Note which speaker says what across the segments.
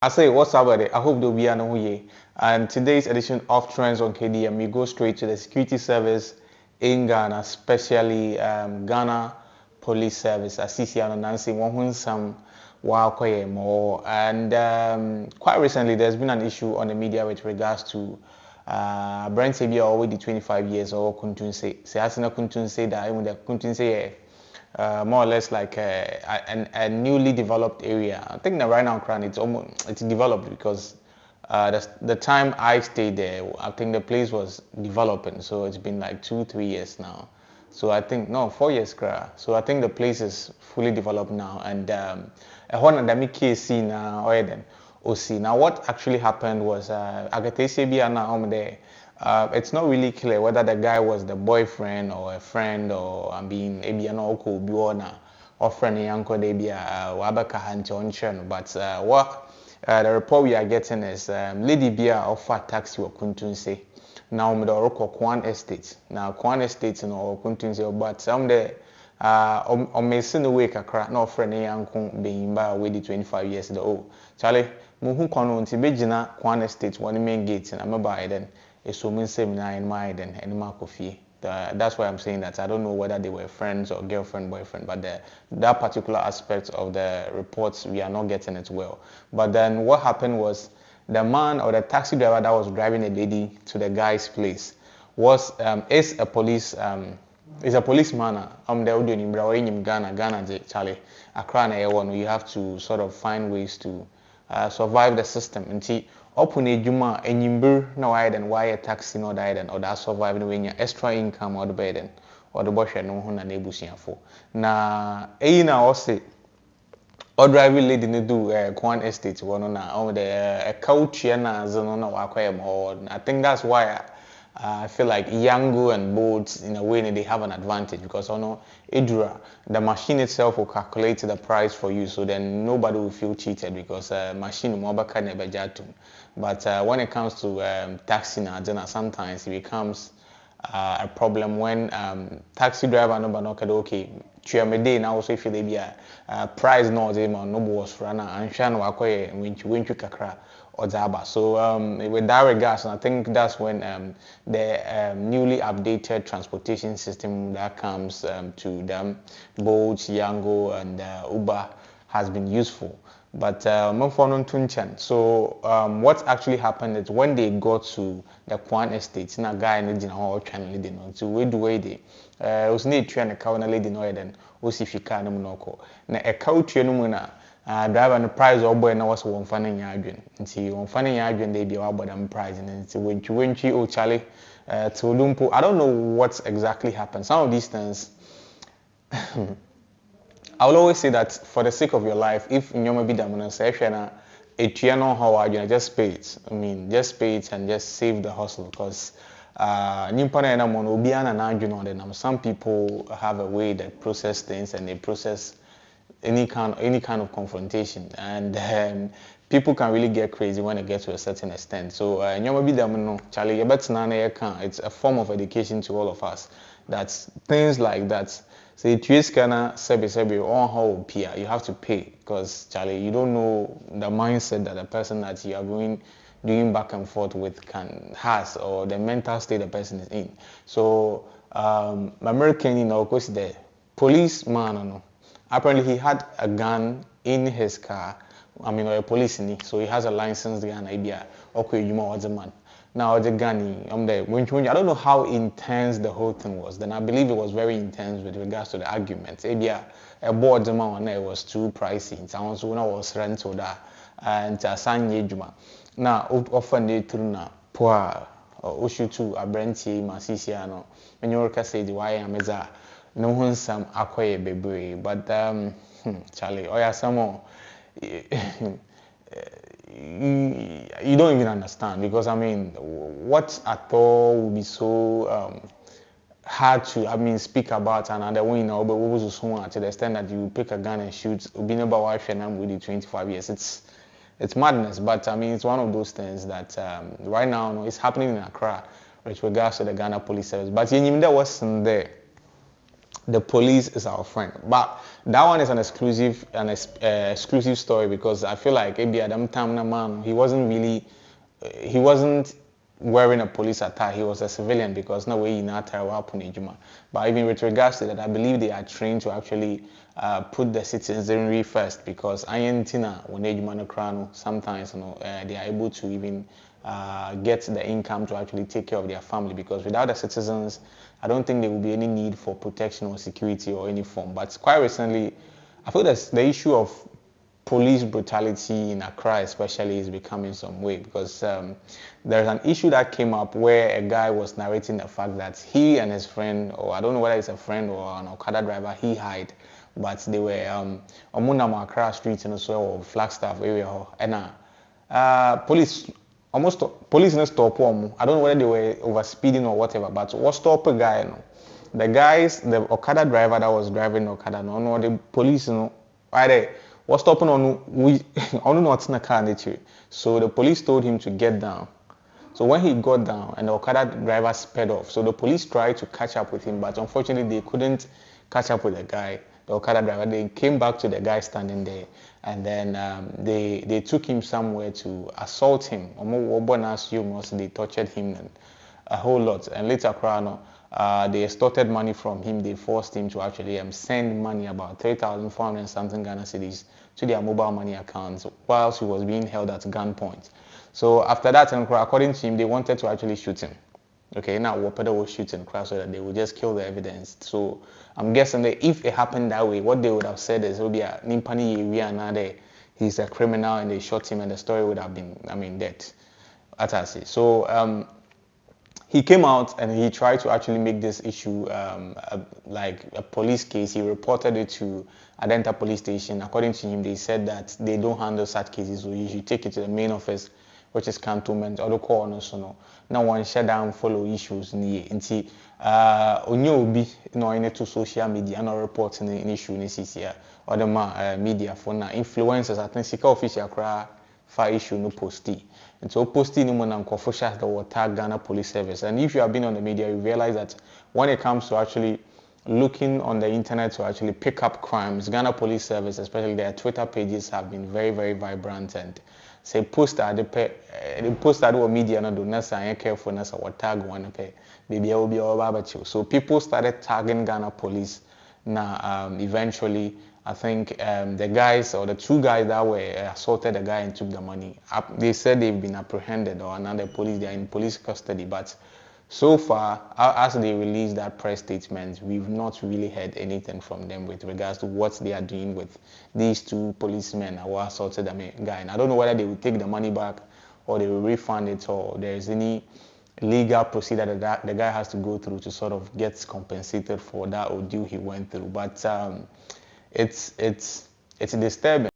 Speaker 1: I say, what's up, buddy? I hope they'll be on way. And today's edition of Trends on KDM, we go straight to the security service in Ghana, especially Ghana Police Service. As CCR Nancy, one some wow more. And quite recently, there's been an issue on the media with regards to Brent Sabia already 25 years or Kuntun say Asina Kuntun say that even the Kuntun say more or less like a newly developed area. I think that right now, it's developed because the time I stayed there, I think the place was developing. So it's been like 2-3 years now. So I think no 4 years, so I think the place is fully developed now, and one of the case now, or then OC. Now what actually happened was it's not really clear whether the guy was the boyfriend or a friend or I mean maybe an uncle biona or friend yanko debia wabaka hanchon, but what the report we are getting is lady bia offer taxi or kuntunse. Now me the Kwan Estate. Now Kwan Estate no kuntunse, but some the on me sin away kakra no friend yanko being by already 25 years ago. Oh Charlie muhu kono nti begina Kwan Estate one main gate and I'm by then. So mean seminar in my then and Markofie. That's why I'm saying that I don't know whether they were friends or girlfriend, boyfriend, but that particular aspect of the reports we are not getting it well. But then what happened was the man or the taxi driver that was driving a lady to the guy's place was is a policeman. The audio in Ghana, Charlie. Accra na you have to sort of find ways to survive the system. And see, open a juma and yimbur no I then why a taxi no died or that surviving when your extra income or the bed or the bush no one and able for. Na na also or driving lady ne do Kwan Estate one on the a couch na zone or I think that's why I feel like Yango and boats in a way they have an advantage because Idra, the machine itself will calculate the price for you, so then nobody will feel cheated because machine mobaka never jatum. But when it comes to taxi now, sometimes it becomes a problem when taxi driver no okay. Day now also if they be a price no no was rana and shan wakoye when you kakra. So with that regards, I think that's when the newly updated transportation system that comes to them, boats, Yango, and Uber has been useful. But so what actually happened is when they got to the Kwan Estate, na guy no dina ho twan lady no. So we do way they was need twan the car na lady no then osifika no no na e car twa no mu na driver no price or boy na was one fan in adwen nti one fan in adwen they be about them price and nti when oh Charlie to Lumpo. I don't know what exactly happened. Some of these things I will always say that for the sake of your life, if you be damn say if you know how I just pay it. I mean, just pay it and just save the hustle because some people have a way that process things and they process any kind of confrontation, and people can really get crazy when it gets to a certain extent. So Charlie, it's a form of education to all of us. That's things like that. Say scanner sebi on how peer you have to pay because Charlie, you don't know the mindset that the person that you are doing back and forth with has or the mental state the person is in. So American, of course, the policeman, apparently he had a gun in his car. I mean, or a police in it, so he has a licensed gun. Idea, okay, you know what's a man. Now the gun, I don't know how intense the whole thing was. Then I believe it was very intense with regards to the arguments. Idea, a board amount it was too pricey. Sounds when I was rental that and Sanye Juma. Now often they through now poor issue to a Brenty Masisiano. When you say the why I'm no one some acquire baby, but Charlie, oh yeah, some more. You don't even understand because I mean, what at all would be so hard to speak about another way now, but what was so to the extent that you pick a gun and shoot. Being about wife and I'm with you 25 years. It's madness, but I mean, it's one of those things that right now it's happening in Accra with regards to the Ghana Police Service. But there wasn't there. the police is our friend. But that one is an exclusive story because I feel like maybe Adam Tamna man, he wasn't wearing a police attire. He was a civilian because no way in attire happened. But even with regards to that, I believe they are trained to actually put the citizenry first because Ayentina when they sometimes they are able to even get the income to actually take care of their family because without the citizens, I don't think there will be any need for protection or security or any form. But quite recently, I feel that the issue of police brutality in Accra especially is becoming some way because there's an issue that came up where a guy was narrating the fact that he and his friend, or I don't know whether it's a friend or an Okada driver, he hid, but they were on Accra streets and also or Flagstaff area and police in stop them. I don't know whether they were over speeding or whatever, but what stop a guy, the Okada driver that was driving Okada, the police, was stopping on not in a car nature. So the police told him to get down. So when he got down and the Okada driver sped off, so the police tried to catch up with him, but unfortunately they couldn't catch up with the guy, the Okada driver. They came back to the guy standing there, and then they took him somewhere to assault him. They tortured him and a whole lot. And later, they extorted money from him. They forced him to actually send money, about 3,400 something Ghana cedis, to their mobile money accounts whilst he was being held at gunpoint. So after that, according to him, they wanted to actually shoot him. Okay, now Wapeda was shooting so that they would just kill the evidence. So I'm guessing that if it happened that way, what they would have said is it would be a Nimpani Area, he's a criminal and they shot him and the story would have been dead. So he came out and he tried to actually make this issue like a police case. He reported it to Adenta police station. According to him, they said that they don't handle such cases, so you should take it to the main office, which is cantonment or the corner. So now one shut down follow issues in the onyobi into social media no reporting an issue in CCR or the media for now influencers. I think Sika official cry for issue no posty. And so posting no one Kofituber that will tag Ghana Police Service. And if you have been on the media, you realize that when it comes to actually looking on the internet to actually pick up crimes, Ghana Police Service, especially their Twitter pages, have been very, very vibrant and say post that the post that media no do necessarily careful or tag one baby I will be all about you. So people started tagging Ghana Police. Now eventually I think the guys or the two guys that were assaulted the guy and took the money. They said they've been apprehended or another police, they're in police custody. But so far, as they released that press statement, we've not really heard anything from them with regards to what they are doing with these two policemen who assaulted the guy. And I don't know whether they will take the money back or they will refund it or there's any legal procedure that the guy has to go through to sort of get compensated for that ordeal he went through. But it's disturbing.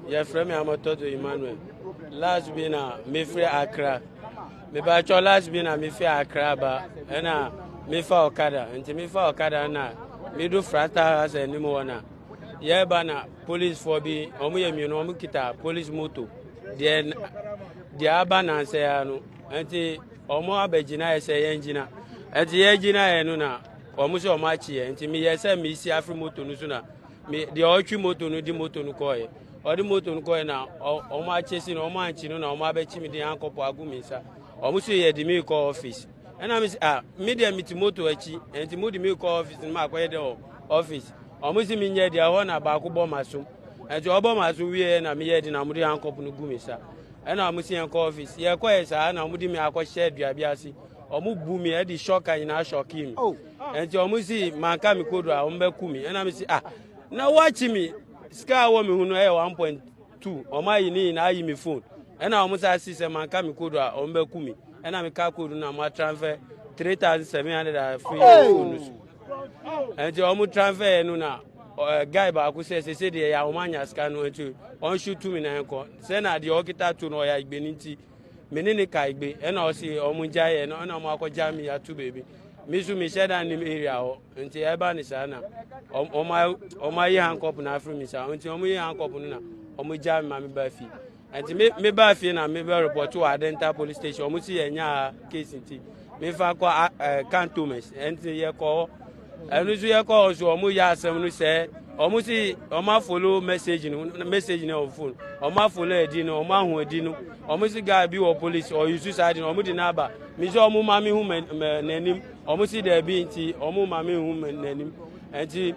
Speaker 2: Your friend Emmanuel. Last been a me free Accra. Me bacho last been a me free Accra ba na me fa Okada. Nti me fa Okada na me do frata as anymore na. Ye ba na police for bi omu ye mi no omu kita police moto. Then the aba na se ya no. Nti omu abegina ese ye ngina. Nti ye gina ye no na omu se omu achi ye. Nti me ye se me isi afri moto no so na. Me the otwi moto no di moto no koye. Odi moto no koye na omo achesi na omo anchi no na omo abechi mi di ankopo agumisa omo so ye di me call office na me me dia miti moto achi enti mo di me call office ma akoye de office omo si mi nye dia ho na ba ko bo maso enti obo maso wie na me ye di na mo di ankopo no gumisa na omo si en call office ye koye sa na mo di me akɔhye aduabia asi omo bu mi e di shock anyi na shock him enti omo si manka mi kodo a omo be ku mi na me si na watch me Sky wo me hunu 1.2 oma yi ni na yi me phone na omo sa system man ka me code a omo be ku mi na me ka code na ma transfer 3,700 free phones and omo transfer no na guy ba ku say dey ya omo anya scan no enti on shoot to me na enko say na dey okita to no ya igbe nti me ni ka igbe na o si omo jaye na omo akọja mi ya tu baby misu mi share that in area ho nti e ba ni sa na omo yi handcuff na afro mi sa nti omo yi handcuff no na omo jam ma me ba fi nti me ba fi na me be report to Adenta police station omo si enya case nti me fa kwa cantonments enti ye ko enu so ye ko so omo ya asem no se omo si omo follow message no on phone omo follow edi no omo ahu edi no omo si guy bi wo police or you suicide no omo di naba mi so omo ma mi hu nanim omo si there bi nti omo ma mi hu nanim enti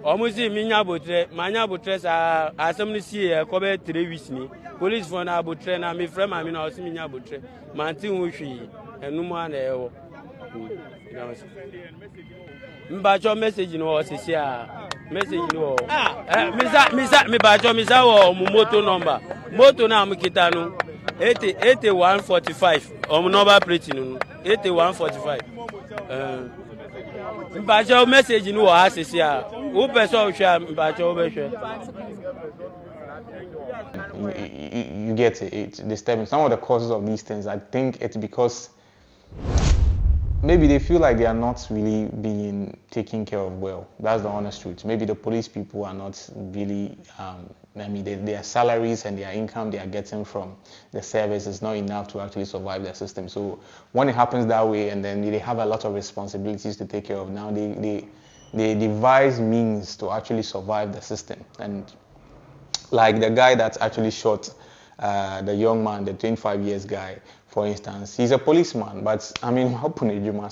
Speaker 2: omo si mi nya botre ma nya botre sa asem no si e ko be 3 weeks ni police for na botre na mi frɛ ma mi na o si mi nya botre ma nti hu hwi enu mu ana e wo mbacho message no sisi a message no me bacho misa wo moto number moto na mkita no 8145 number plate no 8145 mbacho message no wo sisi a wo person hwe mbacho wo be hwe
Speaker 1: you get it. It's disturbing. Some of the causes of these things, I think it's because maybe they feel like they are not really being taken care of well. That's the honest truth. Maybe the police people are not really, their salaries and their income they are getting from the service is not enough to actually survive their system. So when it happens that way and then they have a lot of responsibilities to take care of, now they devise means to actually survive the system. And like the guy that actually shot the young man, the 25 years guy, for instance, he's a policeman, but I mean,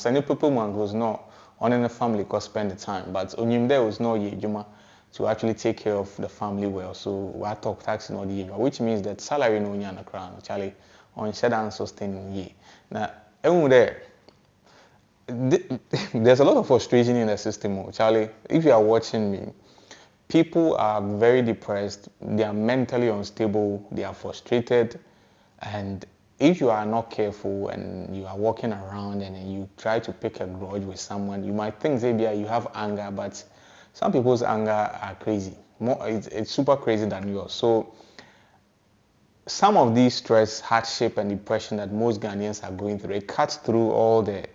Speaker 1: any people man was not on in the family could spend the time, but on there was no yejuma to actually take care of the family well. So I talk tax no the which means that salary no nya na crown, Charlie, on shed and sustain ye. Now, there. There's a lot of frustration in the system, Charlie. If you are watching me, people are very depressed, they are mentally unstable, they are frustrated, and if you are not careful and you are walking around and you try to pick a grudge with someone, you might think maybe you have anger, but some people's anger are crazy. It's super crazy than yours. So some of these stress, hardship, and depression that most Ghanaians are going through, it cuts through all the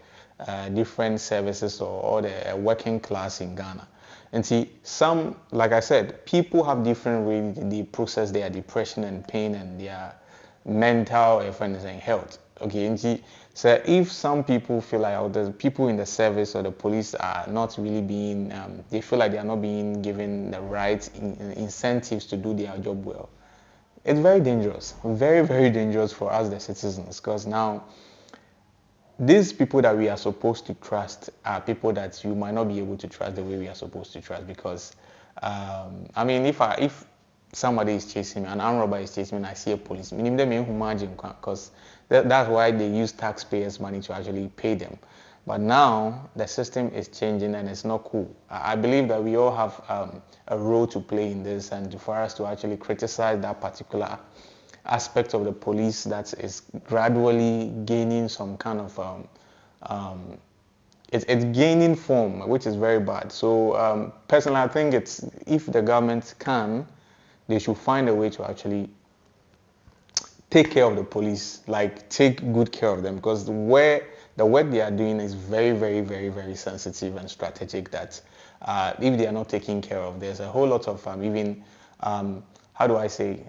Speaker 1: different services or all the working class in Ghana. And see, some, like I said, people have different ways they process their depression and pain and their mental and health. Okay, and see, so if some people feel like the people in the service or the police are not really being, they feel like they are not being given the right incentives to do their job well, it's very dangerous, very, very dangerous for us, the citizens, because now these people that we are supposed to trust are people that you might not be able to trust the way we are supposed to trust because, if somebody is chasing me, an armed robber is chasing me and I see a policeman, because that's why they use taxpayers' money to actually pay them. But now the system is changing and it's not cool. I believe that we all have a role to play in this and for us to actually criticize that particular aspect of the police that is gradually gaining some kind of it's gaining form, which is very bad. So personally, I think it's if the government can, they should find a way to actually take care of the police, like take good care of them, because the work they are doing is very, very, very, very sensitive and strategic. That if they are not taken care of, there's a whole lot of how do I say?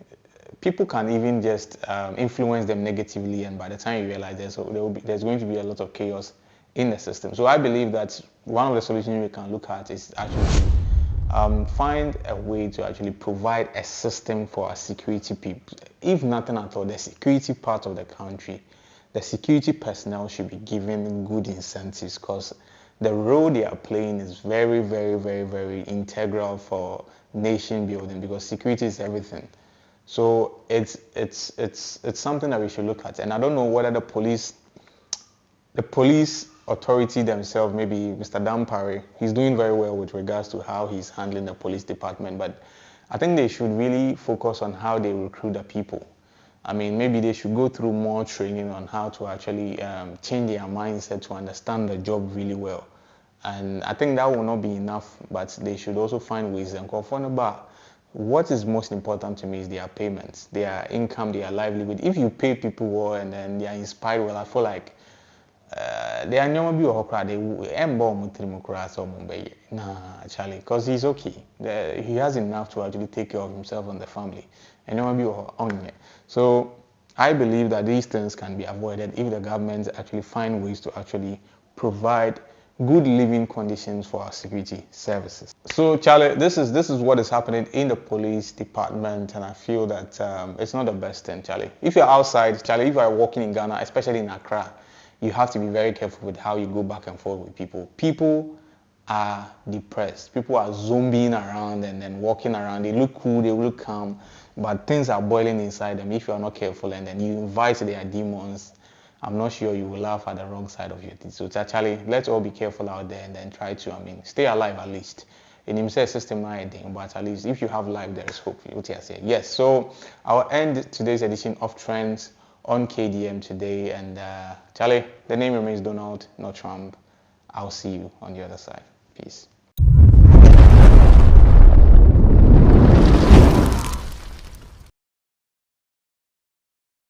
Speaker 1: People can even just influence them negatively, and by the time you realize there's going to be a lot of chaos in the system. So I believe that one of the solutions we can look at is actually find a way to actually provide a system for our security people. If nothing at all, the security part of the country, the security personnel should be given good incentives because the role they are playing is very, very, very, very integral for nation building because security is everything. So it's something that we should look at, and I don't know whether the police authority themselves, maybe Mr. Dampare, he's doing very well with regards to how he's handling the police department, but I think they should really focus on how they recruit the people. I mean, maybe they should go through more training on how to actually change their mindset to understand the job really well. And I think that will not be enough, but they should also find ways and call for the bar. What is most important to me is their payments, their income, their livelihood. If you pay people well and then they are inspired well, I feel like they are never be a hokra. Nah, Charlie, because he's okay. He has enough to actually take care of himself and the family. And never be on it. So I believe that these things can be avoided if the government actually find ways to actually provide good living conditions for our security services. So Charlie, this is what is happening in the police department, and I feel that it's not the best thing, Charlie. If you're outside, Charlie, if you're walking in Ghana, especially in Accra, you have to be very careful with how you go back and forth with people. People are depressed. People are zombieing around and then walking around. They look cool, they look calm, but things are boiling inside them if you are not careful, and then you invite their demons. I'm not sure you will laugh at the wrong side of your teeth. So actually, let's all be careful out there and then try to, stay alive at least. In himself, system thing, but at least if you have life, there is hope. Yes. So I'll end today's edition of Trends on KDM today, and Charlie, the name remains Donald, not Trump. I'll see you on the other side. Peace.